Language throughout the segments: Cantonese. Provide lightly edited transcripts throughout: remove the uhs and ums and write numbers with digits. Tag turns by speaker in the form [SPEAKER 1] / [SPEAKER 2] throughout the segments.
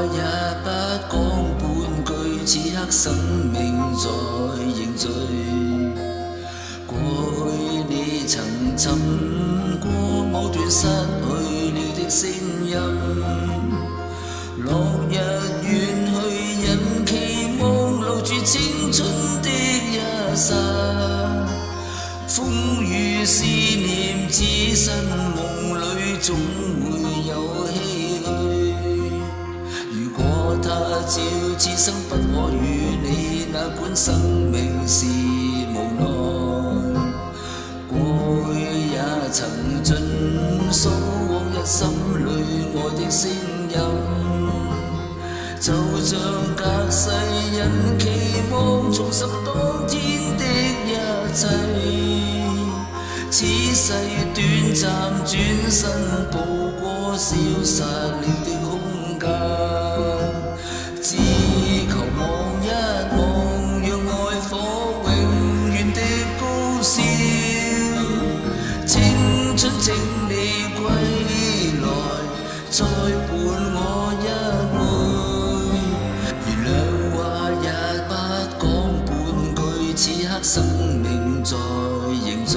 [SPEAKER 1] 也不講半句，此刻生命在凝聚。過去你曾尋過某段失去了的聲音，落日遠去，人期望留住青春的一剎，風雨思念，此生夢裏總會有唏噓。如果他朝此生不可與你，那管生命是無奈。過去也曾盡訴往日心裏愛的聲音，就像隔世人期望重拾當天的一切。此世短暫，轉身步過消失了的空間，只求望一望，讓愛火永遠的高燒。青春請你歸來，再伴我一回。原諒話也不講半句，此刻生命在凝聚。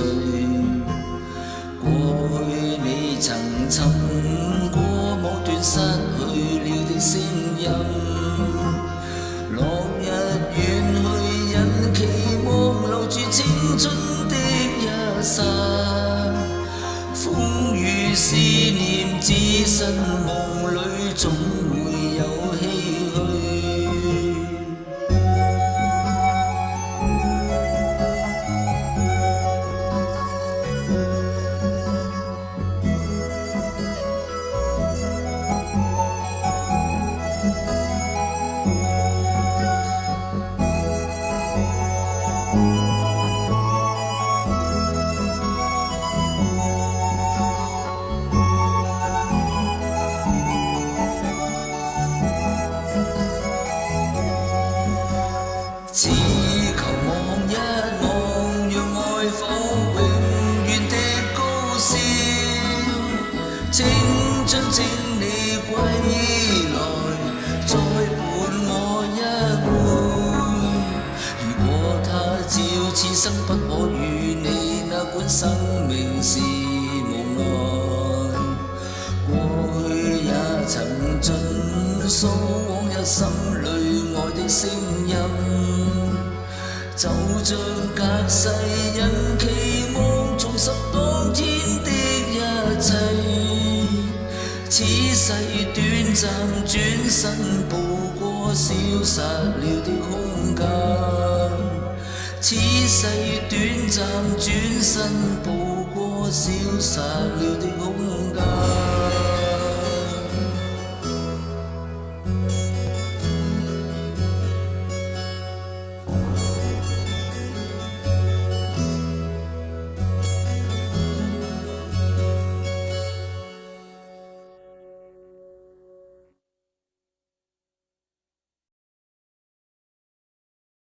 [SPEAKER 1] 過去你曾尋過某段失去了的聲音，落日遠去，人期望留住青春的一剎，風雨思念，此生夢裏總會有唏噓。只求望一望，讓愛火永遠的高燒。青春請你歸來，再伴我一回。如果他朝此生不可與你，那管生命是無奈。過去也曾盡訴往日心裏愛的聲音，就像隔世人期望重拾當天的一切。此世短暫，轉身步過消失了的空間。此世短暫，轉身步過消失了的空間。